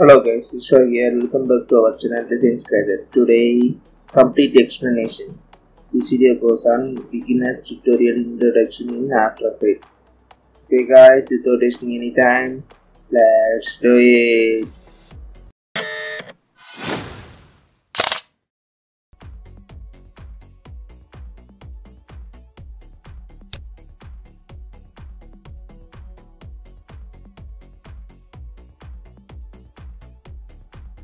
Hello guys, Vishwa here. Welcome back to our channel Design Scratcher. Today, complete explanation. This video goes on beginner's tutorial introduction in After Effects. Okay guys, without wasting any time, let's do it.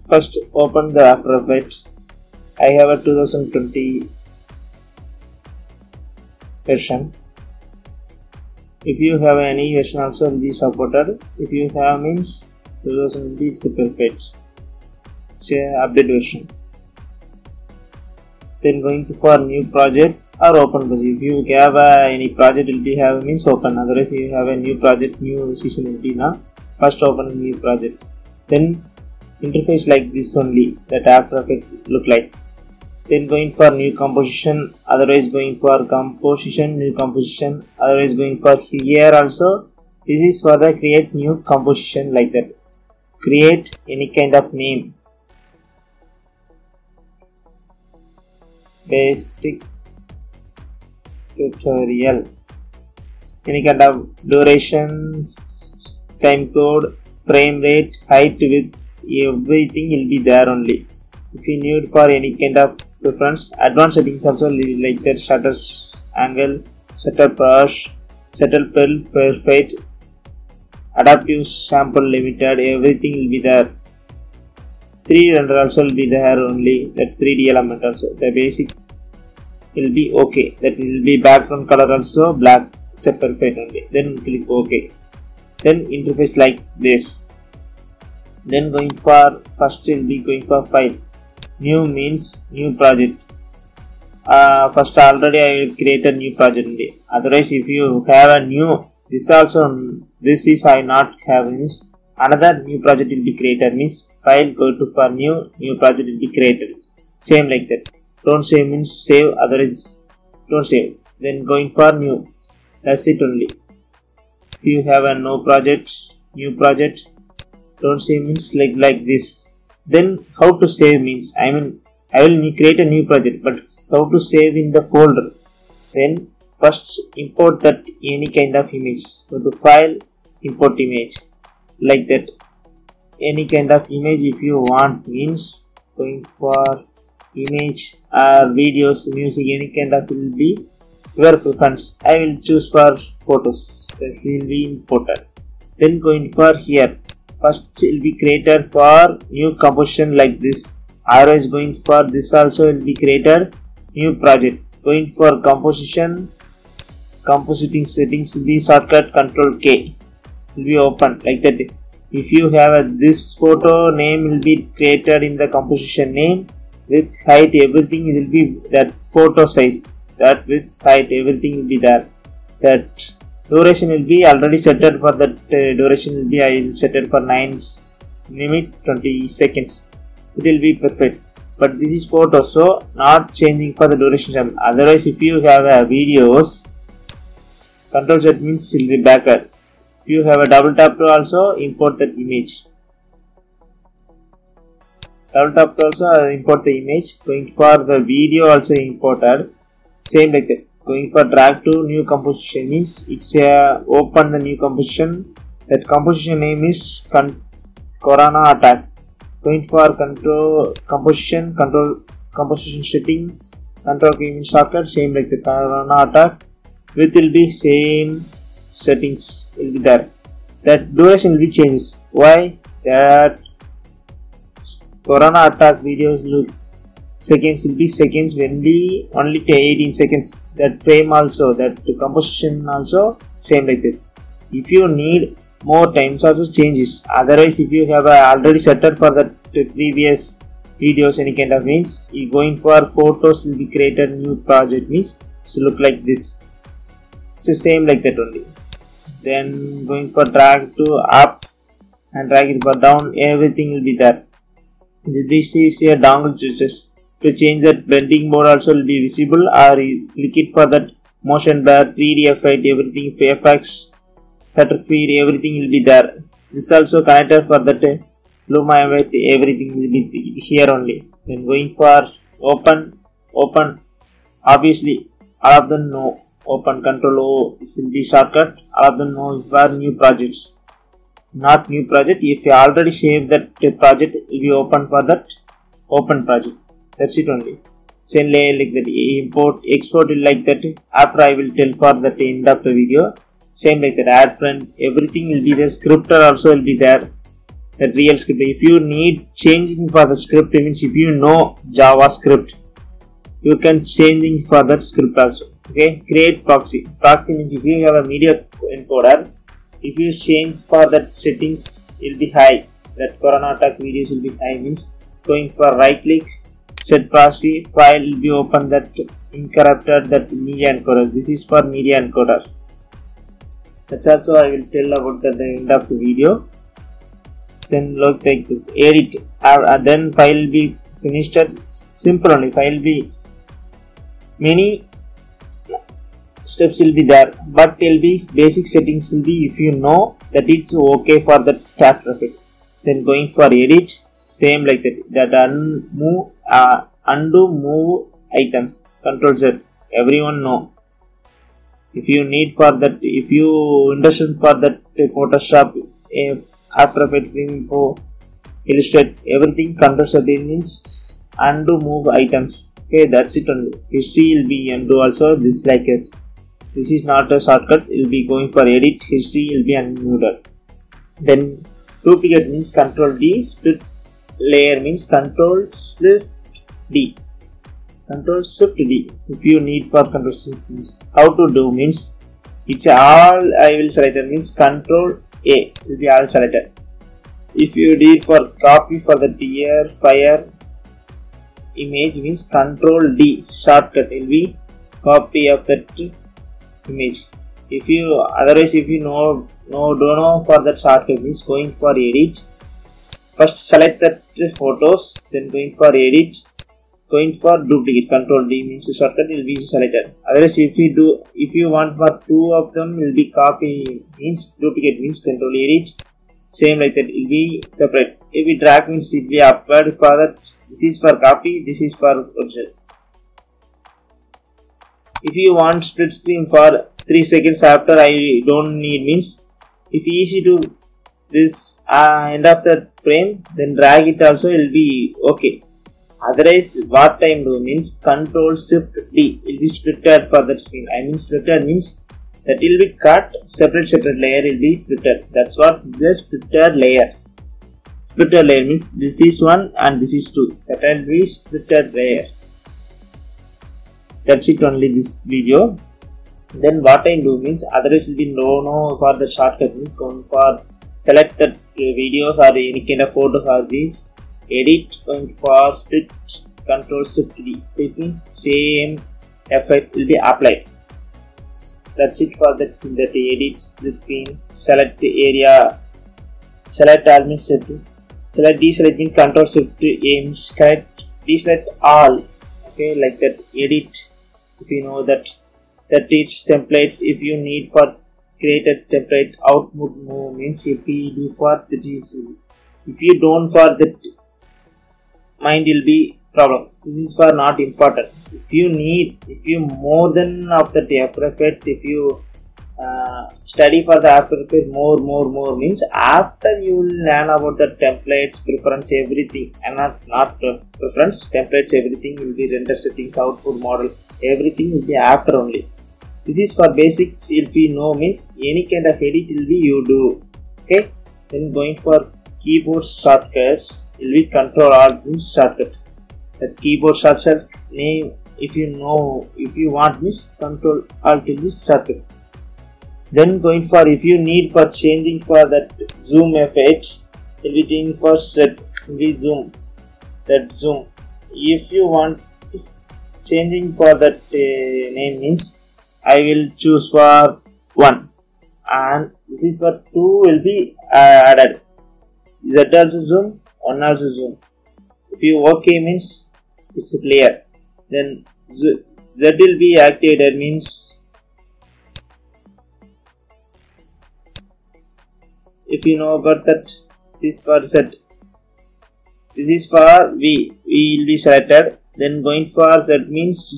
First, open the After Effects. I have a 2020 version. If you have any version also will be supported. If you have means 2020 it's perfect. It's a update version. Then going for new project or open project. If you have any project will be have means open. Otherwise you have a new project, new session will be now. First open new project. Then interface like this only that After Effects look like. Then going for new composition, otherwise going for composition, new composition, otherwise going for here also. This is for the create new composition like that. Create any kind of name. Basic tutorial. Any kind of duration, time code, frame rate, height, width. Everything will be there only. If you need for any kind of preference, advanced settings also like that: shutter angle, shutter brush, shutter fill, perfect, adaptive sample limited, everything will be there. 3D render also will be there only, that 3D element also. The basic will be okay. That will be background color also black. It's a perfect only. Then click OK. Then interface like this. Then going for first will be going for file. New means new project. First already I will create a new project only. Otherwise if you have a new, this is I not have means another new project will be created, means file go to for new project will be created. Same like that. Don't save means save, otherwise don't save. Then going for new. That's it only. If you have a new project, don't save means like this. Then how to save means I will create a new project, but how to save in the folder. Then first import that any kind of image. Go to file, import image like that. Any kind of image if you want, means going for image or videos, music, any kind of will be your preference. I will choose for photos. This will be imported. Then going for here. First will be created for new composition like this. Otherwise going for this also will be created new project. Going for compositing settings will be shortcut Control K. Will be open like that. If you have this photo, name will be created in the composition name, with height everything will be that photo size. That with height everything will be there. That duration will be already set for that duration will be I will set it for 9 minutes 20 seconds. It will be perfect. But this is photo, so not changing for the duration. Otherwise if you have videos, Control Z means will be backup. If you have a double tap to also import that image. Double tap to also import the image. Going for the video also imported. Same like that. Going for drag to new composition means it's open the new composition. That composition name is Corona Attack. Going for composition settings, control key means shortcut, same like the Corona Attack. Width will be same, settings will be there. That duration will be changes. Why? That Corona Attack videos look seconds will be seconds only 18 seconds. That frame also, that composition also same like that. If you need more times also changes. Otherwise if you have already set up for the previous videos any kind of means, you going for photos will be created new project means it's look like this. It's the same like that only. Then going for drag to up and drag it for down, everything will be there. This is a dongle switches. To change that blending mode also will be visible, or click it for that motion blur, 3D effect, everything, FX, shutter speed, everything will be there. This also connected for that Lumavit, everything will be here only. Then going for open, obviously all of them know open. Control O will be shortcut. All of them know for new projects. Not new project. If you already saved that project, it will be open for that open project. That's it only. Same layer like that. Import, export will like that. After I will tell for that end of the video. Same like that. Add friend. Everything will be there. Scripter also will be there. The real script. If you need changing for the script, means if you know JavaScript, you can changing for that script also. Okay. Create proxy. Proxy means if you have a media encoder, if you change for that settings, it will be high. That Corona attack videos will be high. Means going for right click, set proxy, file will be open that encrypted that media encoder. This is for media encoder. That's also I will tell about at the end of the video. Send look like this. Edit. Then file will be finished. Simple only. File will be many steps will be there, but it will be basic settings will be if you know that it's okay for the tab traffic. Then going for edit, same like that. That undo move items. Control Z. Everyone know. If you need for that, if you understand for that Photoshop, After Effects, Info, Illustrate, everything. Control Z means undo move items. Okay, that's it only. History will be undo also. This like it. This is not a shortcut. It will be going for edit. History will be unmuted. Then duplicate means Control D. Split layer means Control Shift D. Control Shift D. If you need for Control Shift means how to do means it's all I will select means Control A will be all selected. If you need for copy for the deer fire image means Control D shortcut will be copy of that image. If you otherwise if you don't know for that shortcut means going for edit. First select that photos, then going for edit, going for duplicate. Control D means shortcut will be selected. Otherwise if you want for two of them will be copy means duplicate means Control edit. Same like that it will be separate. If we drag means it will be upward for that. This is for copy, this is for original. If you want split screen for 3 seconds after I don't need means if easy to this end of the frame, then drag it also will be okay. Otherwise what time do means Control Shift D will be splitted for that screen. I mean splitted means that will be cut, separate layer will be splitted. That's what the splitted layer. Splitted layer means this is one and this is two. That will be splitted layer. That's it only this video. Then what I do means otherwise will be no for the shortcut means going for select the videos or any kind of photos or these edit, going for split, Control Shift D. It means same effect will be applied. That's it for that edit, split screen, select area, select all means select deselect means Control Shift A means correct, deselect all. Okay, like that edit. If you know that is templates, if you need for create a template output move means if you do for that is if you don't for that mind will be problem. This is for not important. If you more than after the After Effects, if you study for the After Effects more means after you will learn about the templates, preference, everything, and not preference, templates, everything will be render settings, output model, everything will be after only. This is for basics. If you know means any kind of edit will be you do. Okay. Then going for keyboard shortcuts will be Control Alt means shortcut. The keyboard shortcut name if you know if you want means Control Alt will be shortcut. Then going for if you need for changing for that zoom effect will be changing for set will be zoom that zoom. If you want changing for that name means I will choose for 1 and this is for 2 will be added. Z also zoom, 1 also zoom. If you OK means it's clear. Then Z will be activated means if you know about that this is for Z. This is for V will be selected. Then going for Z means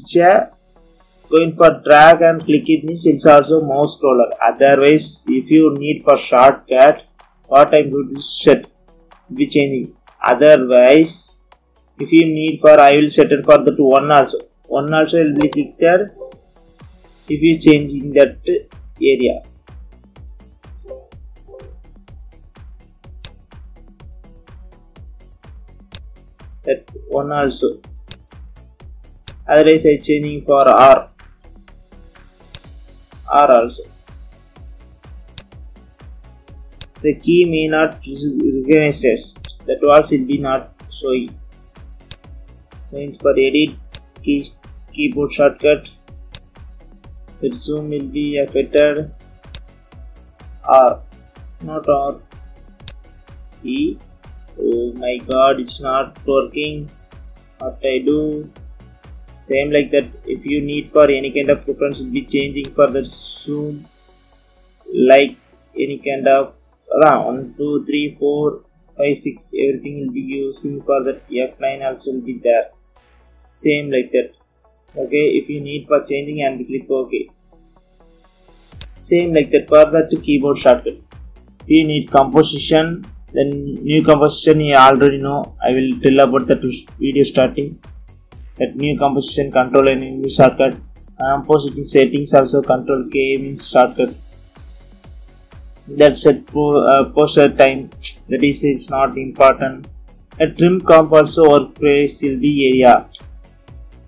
going for drag and click it means it's also mouse scroller. Otherwise, if you need for shortcut, what I'm going to set be changing. Otherwise, if you need for, I will set it for that one also. One also will be clicked if you changing that area. That one also. Otherwise, I changing for R also. The key may not recognize this. That was will be not showing. Going for edit keyboard shortcut. The zoom will be affected. R, not R. Key. Oh my god, it's not working. What I do? Same like that. If you need for any kind of preference, will be changing for the zoom. Like any kind of 1, 2, 3, 4, 5, 6. Everything will be using for that. F9 also will be there. Same like that. Okay. If you need for changing and click OK. Same like that for that keyboard shortcut. If you need composition. Then new composition you already know. I will tell about that video starting. That new composition control and English shortcut. Composition settings also control K means shortcut. That's set poster time. That is it's not important. A trim comp also workspace will be area.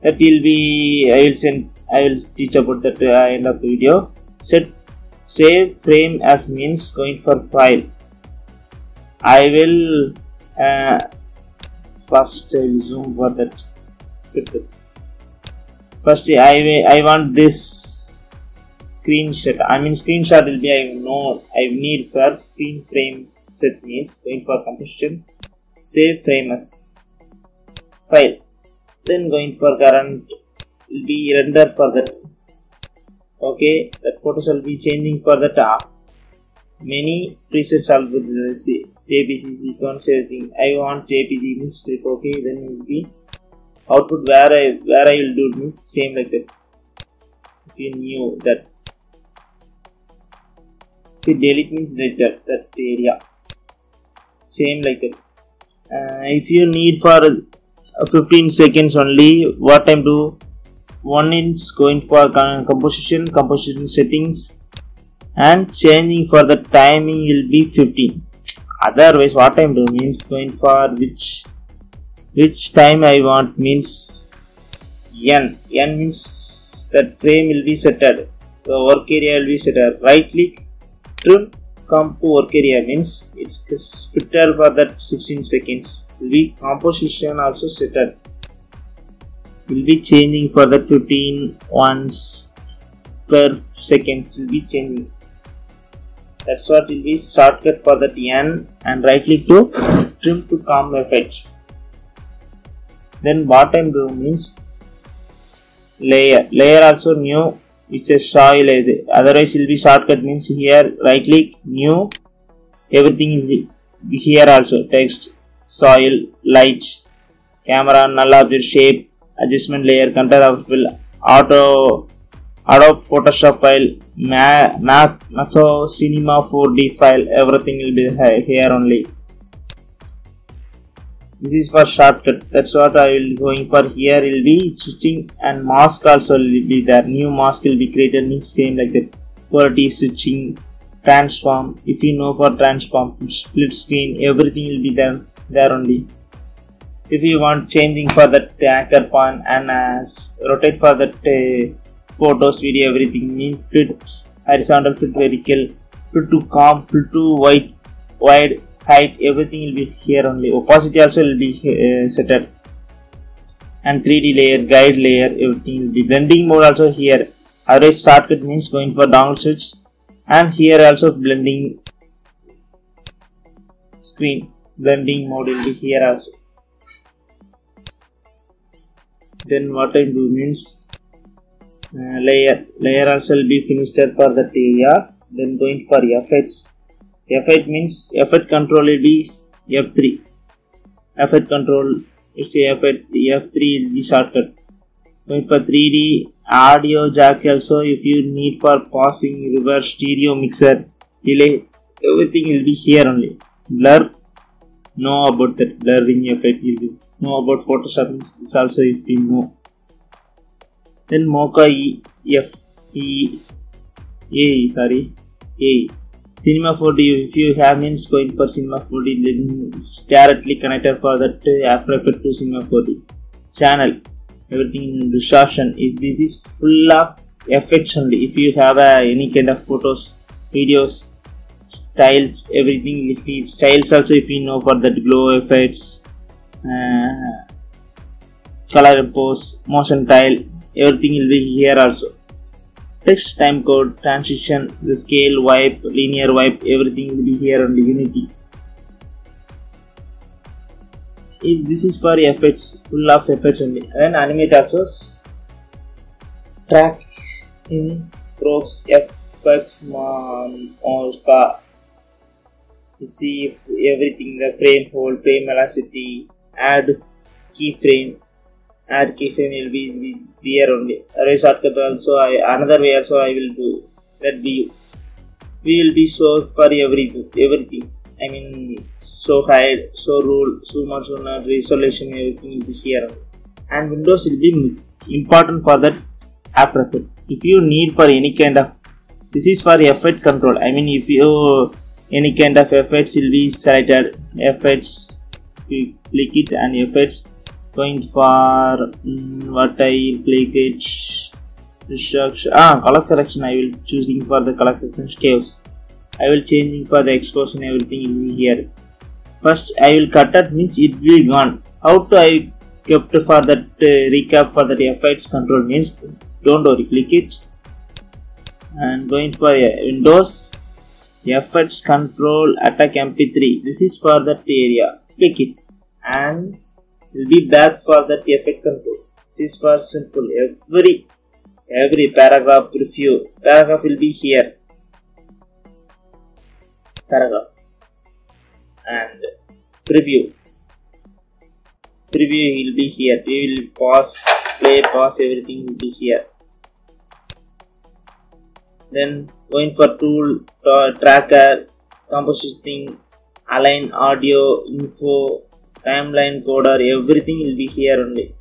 That will be I will teach about that end of the video. Set save frame as means going for file. I will first I will zoom for that. First I want this screenshot. I mean screenshot will be I need for screen frame set means going for composition. Save frame as file. Then going for current will be render for that. Okay, that photos will be changing for that. Many presets are with the JPG sequence everything. I want JPG means click OK. Then it will be output where I will do means same like that. If you knew that. If you delete means delete that area. Same like that. If you need for 15 seconds only, what time do? One is going for composition settings. And changing for the timing will be 15. Otherwise, what I'm doing means going for which time I want means N. N means that frame will be set at the work area will be set at. Right click, trim, come to work area means it's fitted for that 16 seconds. Will be composition also set at. Will be changing for that 15 once per seconds will be changing. That's what will be shortcut for that N and right click to trim to comp effect. Then what I'm doing means layer also new. It's a soil. Otherwise will be shortcut means here right click new. Everything is here also text, soil, light, camera, null object, shape, adjustment layer, contour of will auto. Adobe Photoshop file, Maxo Cinema 4D file, everything will be here only. This is for shortcut. That's what I will going for. Here will be switching and mask also will be there. New mask will be created means same like that. Quality switching, transform. If you know for transform, split screen, everything will be there only. If you want changing for that anchor point and rotate for that. Photos, video, everything means fit horizontal, fit vertical, fit to comp, fit to wide, height, everything will be here only. Opacity also will be set up. And 3D layer, guide layer, everything will be. Blending mode also here. Otherwise shortcut means going for download switch. And here also blending screen. Blending mode will be here also. Then what I do means layer also will be finished for that area. Then going for effects. Effect means effect control will be F3 effect control, it's a effect F3 will be shortcut. Going for 3D audio jack also, if you need for pausing, reverse, stereo, mixer, delay, everything will be here only. Blur, know about that blurring effect, you will know about Photoshop, this also if you know. Then Mocha Cinema 4D, if you have means going for Cinema 4D, then directly connected for that After Effects to Cinema 4D. Channel, everything in distortion, this is full of effects only. If you have any kind of photos, videos, styles, everything, if you styles also, if you know for that glow effects, color pose, motion tile, everything will be here also. Text, time code, transition, the scale, wipe, linear wipe, everything will be here on the Unity. This is for effects, full of effects only. And animate also. Track in props, effects, see everything, the frame hold, frame velocity, add keyframe will be here only. Array shortcut also, another way also I will do that view. We will be show for everything. I mean, so hide, so rule, so much resolution, everything will be here. And Windows will be important for that After Effects. If you need for any kind of, this is for effect control. I mean, if you any kind of effects will be selected, effects, you click it and effects. Going for what I will click it, color correction. I will choosing for the color correction scales. I will changing for the exposure, everything will be here. First I will cut that, means it will be gone. How to I kept for that recap for the effects control means, don't worry, click it and going for Windows effects control attack MP3. This is for that area. Click it and will be back for that effect control. This is for simple. Every paragraph preview. Paragraph will be here. Paragraph and preview. Preview will be here. We will pause, play, pause. Everything will be here. Then going for tool, tracker, compositing, align audio, info, timeline coder, everything will be here only.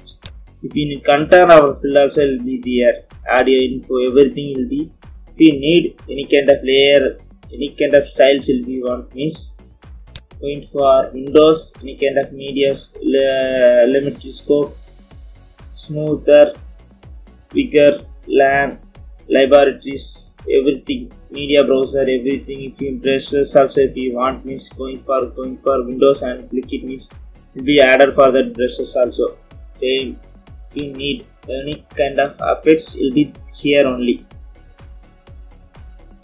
If you need content, our field also will be there. Audio info, everything will be. If you need any kind of layer, any kind of styles will be want, means going for Windows, any kind of media, elementary scope, smoother, bigger, LAN, laboratories, everything, media browser, everything. If you brushes also, if you want, means going for Windows and click it, means will be added for that brushes also. Same, if you need any kind of effects, will be here only.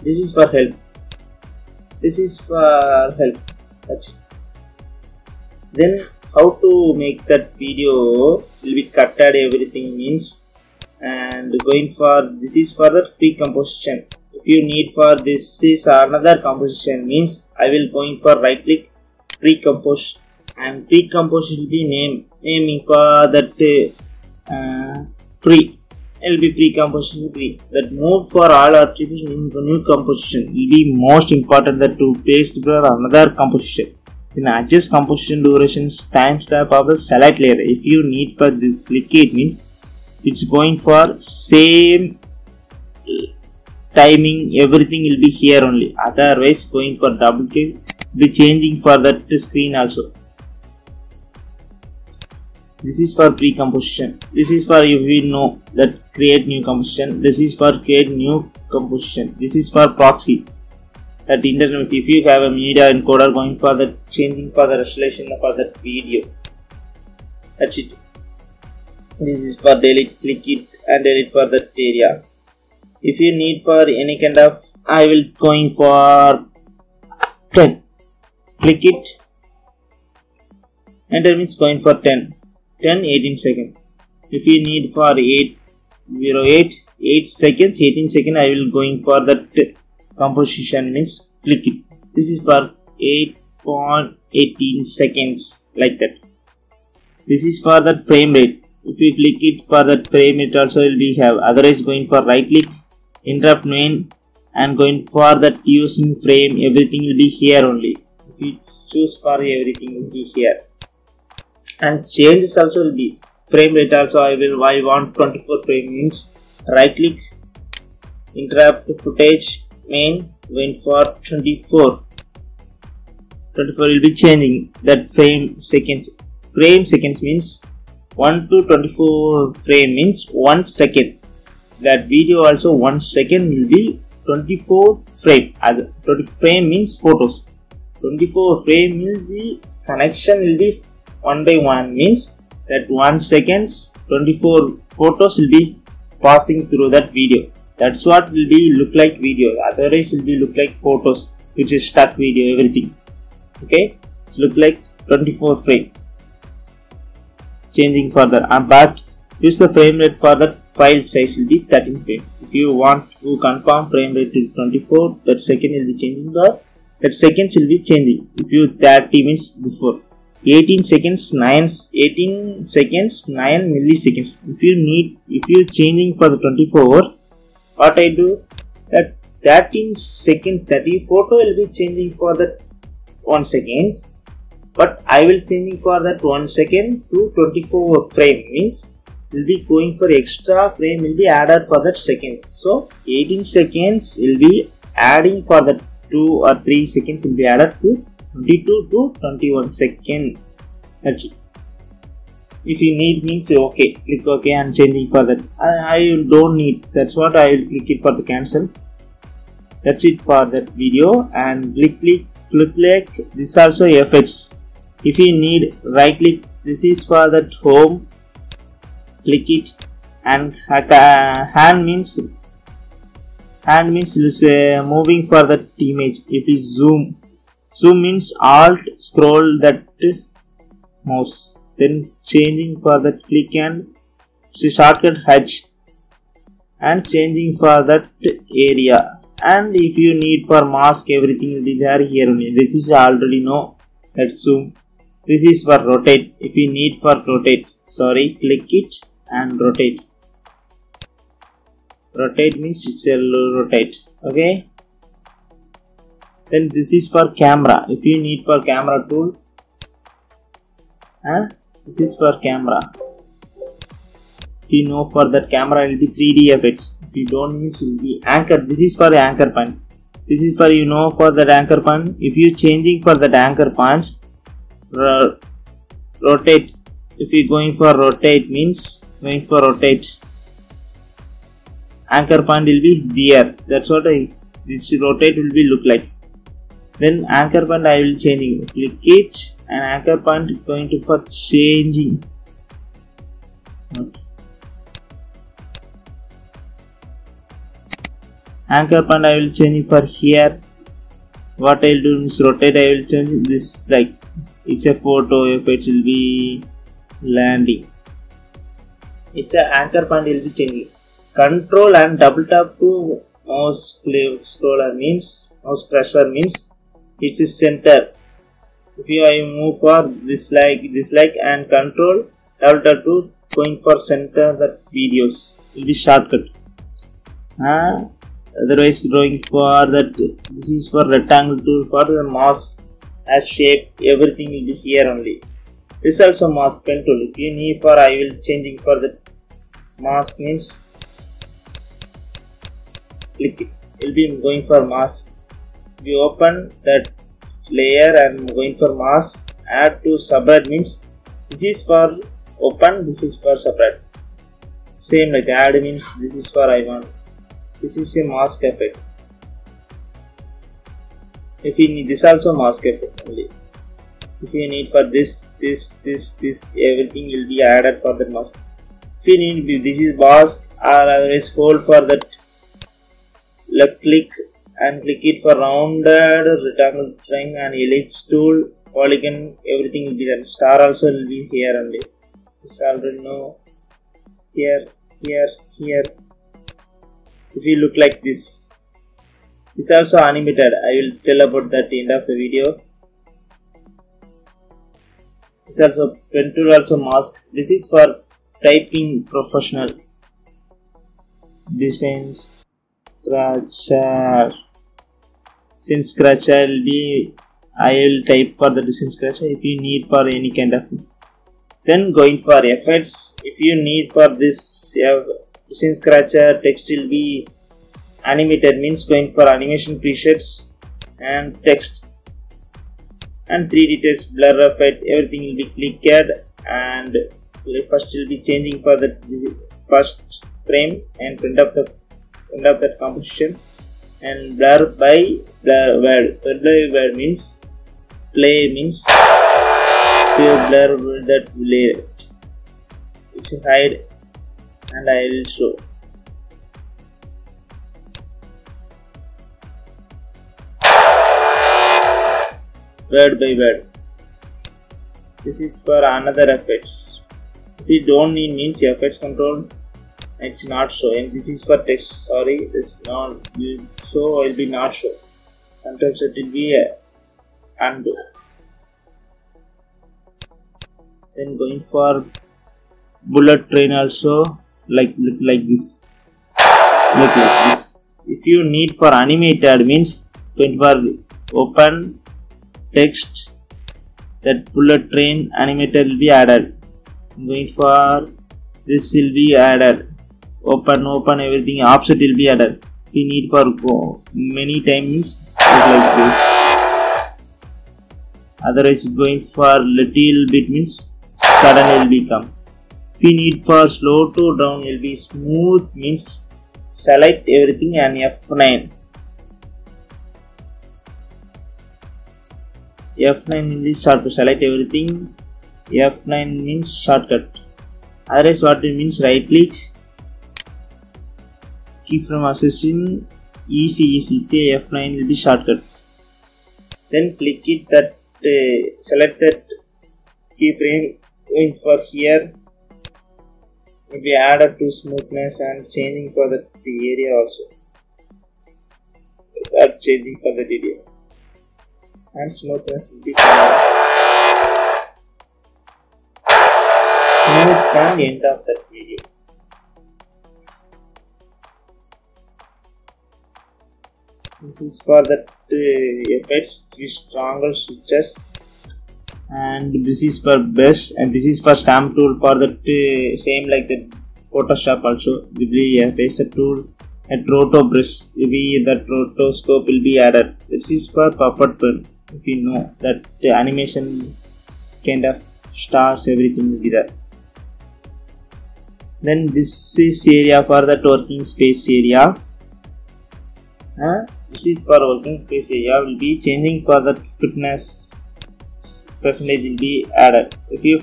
This is for help. That's it. Then how to make that video will be cutted, everything means, and going for, this is for the pre-composition. If you need for this is another composition, means I will going for right click, pre-compose, and pre-compose will be naming for that pre. It will be pre-composition pre. That move for all attributes into new composition will be most important, that to paste for another composition. Then adjust composition durations, timestamp of the select layer. If you need for this, click it, means it's going for same timing, everything will be here only. Otherwise going for double click, be changing for that screen also. This is for pre-composition. This is for, if we know that create new composition. This is for create new composition. This is for proxy. That internet, if you have a media encoder, going for the changing for the resolution for that video. That's it. This is for delete, click it and delete for that area. If you need for any kind of, I will going for 10. Click it. Enter means going for 10. 18 seconds. If you need for 8 seconds, 18 seconds, I will going for that composition, means click it. This is for 8.18 seconds, like that. This is for that frame rate. If you click it for that frame rate also will be have. Otherwise going for right click, interrupt main, and going for that using frame, everything will be here only. If you choose for everything will be here. And changes also will be frame rate also. I want 24 frame means right click, interrupt footage main, going for 24 will be changing that frame seconds. Frame seconds means 1 to 24 frame means 1 second. That video also 1 second will be 24 frame. 20 frame means photos. 24 frame will be connection will be 1 by 1 means that 1 seconds 24 photos will be passing through that video. That's what will be look like video. Otherwise will be look like photos, which is stuck video, everything. Okay, it's look like 24 frame. Changing further, but use the frame rate for the file size will be 13 frame. If you want to confirm frame rate to 24, that second will be changing, or that seconds will be changing. If you 30 means before 18 seconds 9 milliseconds. If you changing for the 24, what I do that 13 seconds 30 photo will be changing for the 1 second, but I will changing for that 1 second to 24 frame means will be going for extra frame will be added for that seconds. So 18 seconds will be adding for that 2 or 3 seconds will be added to 22 to 21 second. That's it. If you need means okay, click OK and changing for that. I don't need, that's what I will click it for the cancel. That's it for that video. And click this also effects. If you need, right click, this is for that home, click it, and hand means moving for that image. If you zoom means alt scroll that mouse, then changing for that click and shortcut H and changing for that area. And if you need for mask, everything will be there here only. This is already know. Let's zoom. This is for rotate. If you need for rotate, click it and rotate. Rotate means it will rotate. Okay. Then this is for camera. If you need for camera tool, this is for camera. If you know for that camera, it will be 3D effects. If you don't means it will be anchor. This is for anchor point. This is for for that anchor point. If you changing for that anchor point, rotate. If you going for rotate means going for rotate, anchor point will be there. That's what this rotate will be look like. Then anchor point I will changing. Click it and anchor point is going to for changing. Anchor point I will change for here. What I will do is rotate. I will change this like it's a photo. If it will be landing, it's a anchor point will be changing. Control and double tap to mouse scroller means mouse cursor means it's a center. If I move for this like and control double tap to going for center that videos will be shortcut. Otherwise going for that, this is for rectangle tool for the mask as shape, everything will be here only. This also mask pen tool. If you need for I will changing for the mask means click it. Will be going for mask. If you open that layer and going for mask, add to subhead means this is for open, this is for separate. Same like add means this is for I want. This is a mask effect. If you need this also mask effect only. If you need for this, everything will be added for the mask. If you need this is mask or otherwise hold for that left click and click it for rounded, rectangle, triangle and ellipse tool, polygon, everything will be done. Star also will be here only. This already know. Here. If you look like this also animated. I will tell about that end of the video. This also pen tool also mask. This is for typing professional. Design scratcher. Design scratcher will be, I will type for the design scratcher if you need for any kind of. Then going for effects, if you need for this design scratcher, text will be animated, means going for animation presets and text, and 3D text, blur effect, everything will be clicked, and first will be changing for the first frame and print of that composition, and blur by word. Blur by word means play, means to blur that layer. It's hide, and I will show. Word by word. This is for another effects. If you don't need, means effects control, it's not showing. This is for text. Sorry, this not so. Will be not show. Sometimes it will be undo. Then going for bullet train also, look like this. Look like this. If you need for animated, means going for open text, that bullet train animator will be added. Going for this will be added. Open everything, offset will be added. We need for many times like this. Otherwise going for little bit means sudden will become. If we need for slow to down will be smooth, means select everything and F9. F9 means shortcut. Select everything. F9 means shortcut. Otherwise, what it means, right click. Keyframe accessing easy. Say F9 will be shortcut. Then click it that select that keyframe. Going for here, maybe add up to smoothness and changing for the area also. Start changing for the area. And smoothness will be smooth and end of that video. This is for that effects, 3 stronger switches, and this is for brush, and this is for stamp tool for that same like the Photoshop also. Will be a eraser tool and roto brush. Maybe that rotoscope will be added. This is for puppet pen. If you know that the animation kind of stars, everything will be there. Then this is area for that working space area. This is for working space area will be changing for the fitness percentage will be added. If you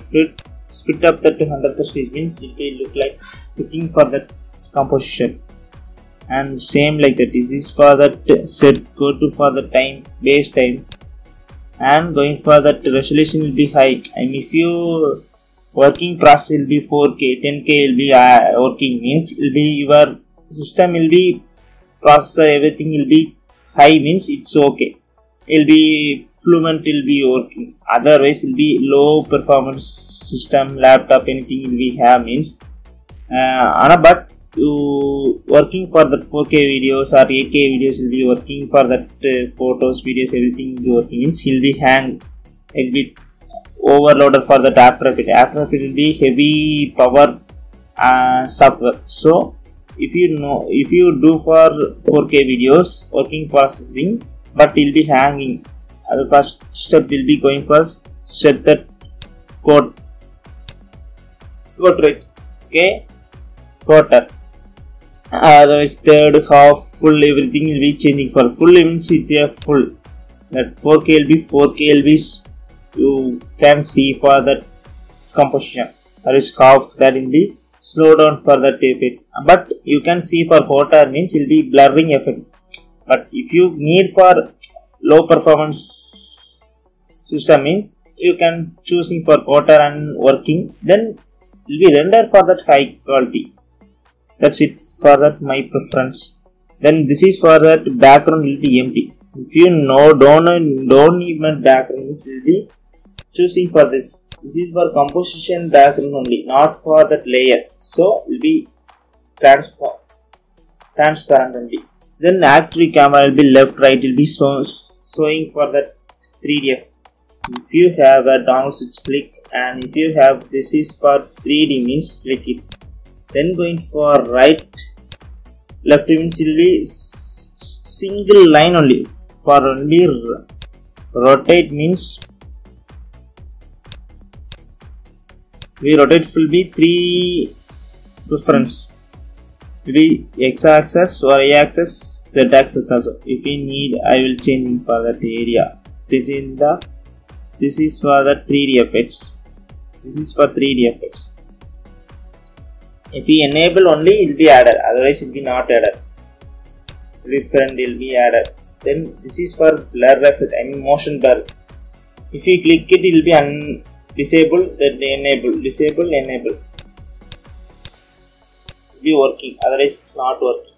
split up that to 100% means it will look like looking for that composition. And same like that. This is for that set. Go to for the time, base time. And going for that resolution will be high. And if you working process will be 4K, 10K will be working, means will be your system will be processor, everything will be high, means it's okay. Will be fluent, will be working. Otherwise will be low performance system, laptop, anything will be have, means but you working for that 4K videos or 8K videos will be working for that photos, videos, everything will be working, means will be hang, will be overloaded for that After Effects. After Effects will be heavy power software. So if you do for 4K videos working processing, but will be hanging. The first step will be going first set that code rate, okay, quarter. Otherwise third, half, full, everything will be changing. For full means it's a full. That 4K will be 4K will be you can see for that composition. Or is half, that will be slow down for that effect. But you can see for quarter means will be blurring effect. But if you need for low performance system means you can choosing for quarter and working, then will be render for that high quality. That's it for that my preference. Then this is for that background will be empty. If you know don't need my background, will be choosing for this. This is for composition background only, not for that layer. So will be transparent only. Then active camera will be left, right will be showing for that 3D. If you have a down switch, click, and if you have this is for 3D means click it. Then going for right, left means will be single line only. For only rotate means we rotate will be 3 preference. Will be x axis or y axis, z axis also. If we need, I will change for that area. This is for the 3D effects. This is for 3D effects. If we enable only, it will be added. Otherwise, it will be not added. Referent will be added. Then this is for blur effect. I mean motion blur. If we click it, it will be disabled. Then enable. Disable. Enable. It will be working. Otherwise, it's not working.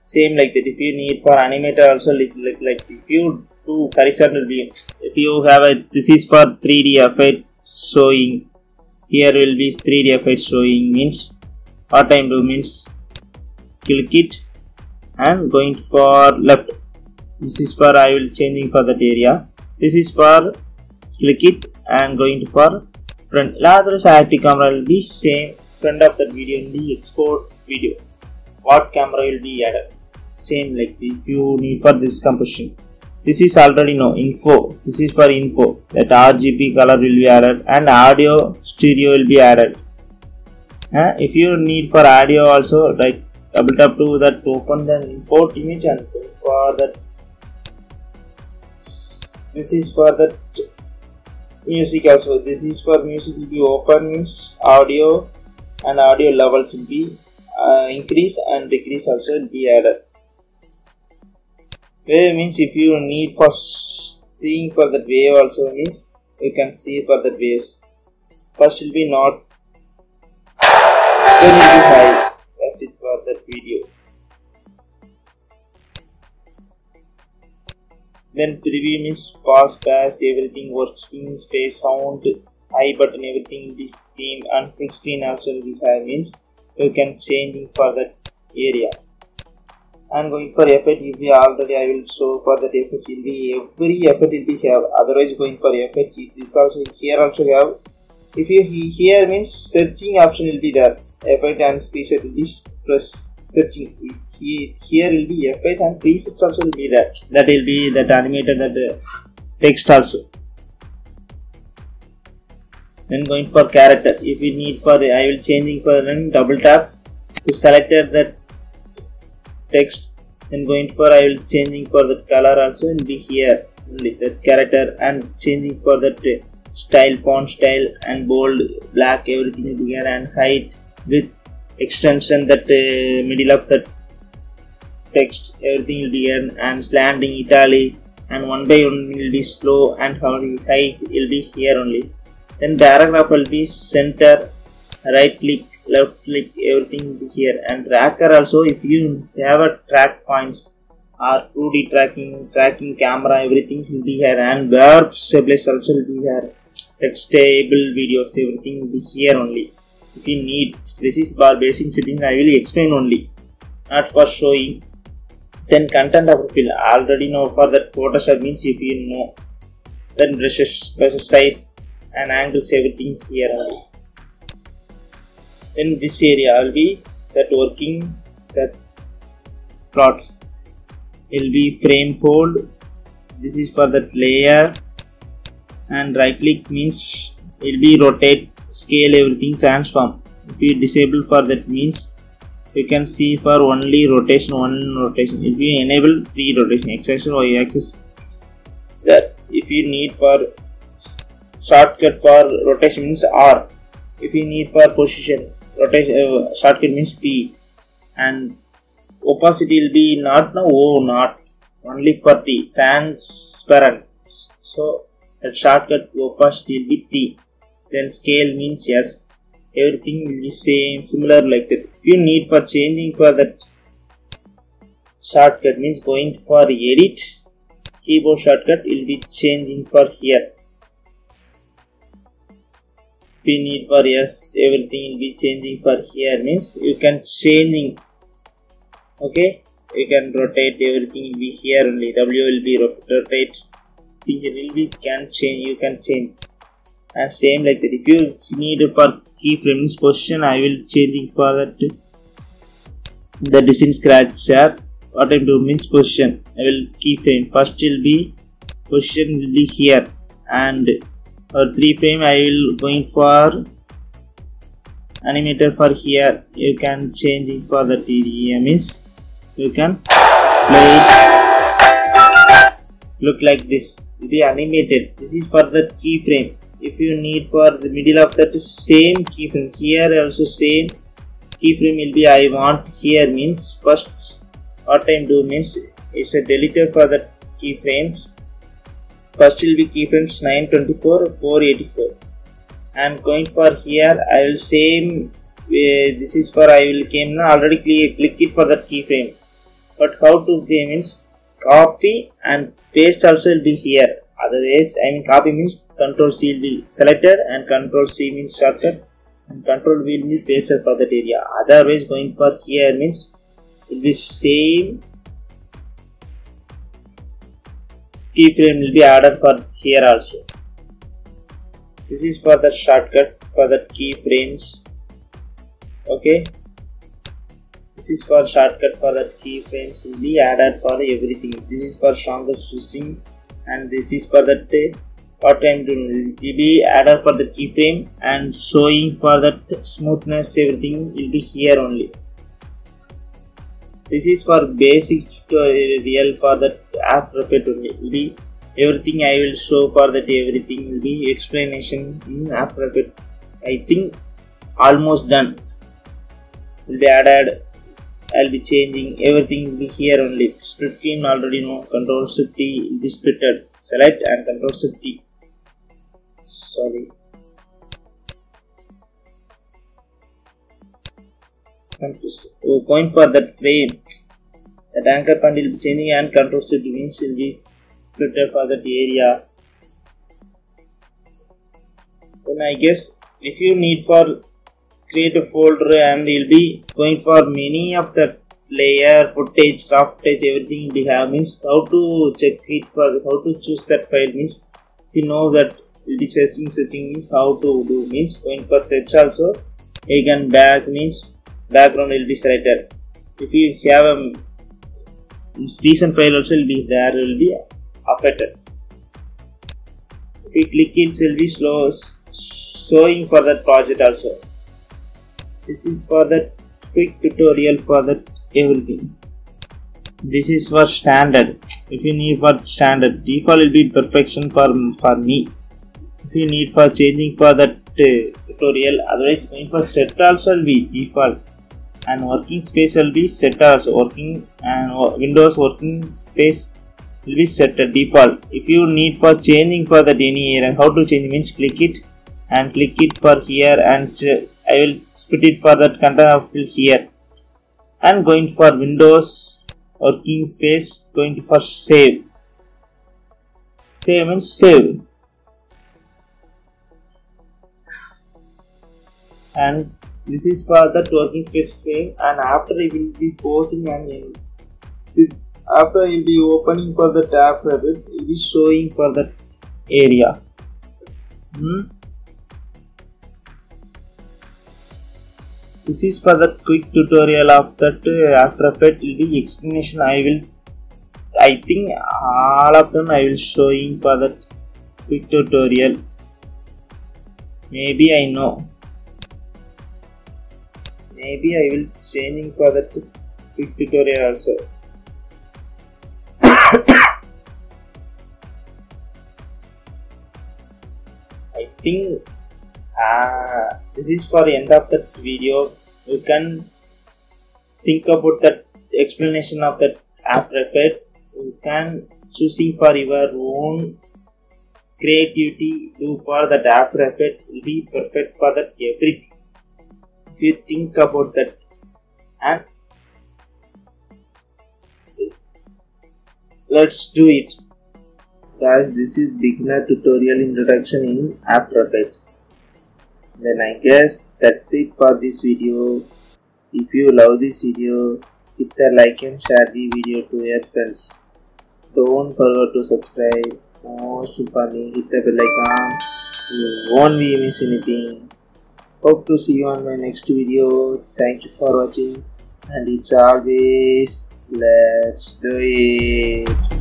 Same like that. If you need for animator also, like if you do horizontal view, if you have a, this is for 3D effect showing. Here will be 3D effect showing means what I do means click it and going for left. This is for I will changing for that area. This is for click it and going for front. Otherwise active camera will be same. Front of that video in the export video. What camera will be added? Same like if you need for this composition. This is already no info. This is for info. That RGB color will be added and audio stereo will be added. If you need for audio also, like double tap to that to open the import image and for that. This is for that music also. This is for music will be open means audio and audio levels will be increase and decrease also will be added. Wave means if you need for seeing for that wave also means you can see for that waves. First will be not, then will be high. That's it for that video. Then preview means pause, pass, everything works, space, sound, I button, everything will be same, and full screen also will be high means you can change for that area. And going for effect, if we already I will show for that effects will be every effect will be have. Otherwise going for effects, this also here also have. If you here means searching option will be there. Effect and preset will be press searching. Here will be effects and presets also will be there. That will be that animated that text also. Then going for character. If we need for the I will changing for then double tap to select that text. Then going for I will changing for the color also will be here only that character and changing for that style, font style and bold, black, everything will be here, and height with extension that middle of that text everything will be here, and slanting, italic, and one by one will be slow, and height will be here only. Then paragraph will be center, right click, left click, everything will be here, and tracker also. If you have a track points or 2D tracking camera, everything will be here, and verb stabilizer also will be here. That stable videos, everything will be here only. If you need, this is for basic setting. I will explain only, not for showing. Then content of fill already know for that Photoshop means if you know. Then brushes size and angles, everything here only. Then this area will be that working that plot will be frame hold. This is for that layer, and right click means will be rotate, scale, everything, transform. If you disable for that means you can see for only rotation, one rotation. If you enable 3 rotation, x axis or y axis, that if you need for shortcut for rotation means R. If you need for position, rotation shortcut means P, and opacity will be not not only for T, transparent. So that shortcut opacity will be T. Then scale means S. Everything will be same, similar like that. If you need for changing for that shortcut means going for edit. keyboard shortcut will be changing for here. If you need for yes, everything will be changing for here means you can changing. Okay, you can rotate, everything will be here only. W will be rotate, it will be can change, you can change. And same like that, if you need for keyframes position, I will changing for that the distance scratcher. What I do means position, I will keyframe first will be position will be here, and for 3 frame I will going for animator for here. You can changing for that area means you can play it look like this, it is animated. This is for the keyframe. If you need for the middle of that same keyframe, here also same keyframe will be I want here means first what I do means it's a deleter for the keyframes. First will be keyframes 924 484 and going for here I will same this is for I will came now already click it for that keyframe. But how to do means copy and paste also will be here. Otherwise I mean copy means Control C will be selected and Control C means shortcut and Control V will be pasted for that area. Otherwise going for here means it will be same keyframe will be added for here also. This is for the shortcut for the keyframes. Okay, this is for shortcut for the keyframes will be added for everything. This is for stronger switching and this is for that what I'm doing it will be added for the keyframe and showing for that smoothness, everything will be here only. This is for basic tutorial for that After Effects only. Will be everything I will show for that, everything will be explanation in After Effects. I think almost done. Will be added. I'll be changing, everything will be here only. Split screen already know. Control Shift T will be splitted. Select and Control Shift T. Sorry. Going for that frame, that anchor point will be changing and Control Shift means will be splitted for that area. Then I guess if you need for create a folder and you'll be going for many of the layer, footage, raw footage, everything we have means how to check it for how to choose that file means you know that will be searching means how to do means going for search also again back means background will be selected. If you have a decent file also will be there will be affected. If you click it will be showing for that project also. This is for the quick tutorial for that everything. This is for standard. If you need for standard, default will be perfection for me. If you need for changing for that tutorial, otherwise going for set also will be default and working space will be set also working and Windows working space will be set to default. If you need for changing for that any area, how to change means click it and click it for here and I will split it for that container field here and going for Windows working space going for save. Save means save and this is for that working space frame and after it will be pausing and after it will be opening for the tab it will be showing for that area. This is for the quick tutorial of that After Effects will be explanation. I think all of them I will showing for that quick tutorial. Maybe I know. Maybe I will changing for that quick tutorial also. I think this is for the end of that video. You can think about that explanation of that After Effects. You can choosing for your own creativity do for that After Effects will be perfect for that everything. If you think about that and let's do it. Guys, this is beginner tutorial introduction in After Effects. Then I guess that's it for this video. If you love this video, hit the like and share the video to your friends. Don't forget to subscribe. Most importantly, hit the bell icon. You won't be miss anything. Hope to see you on my next video. Thank you for watching, and it's always let's do it.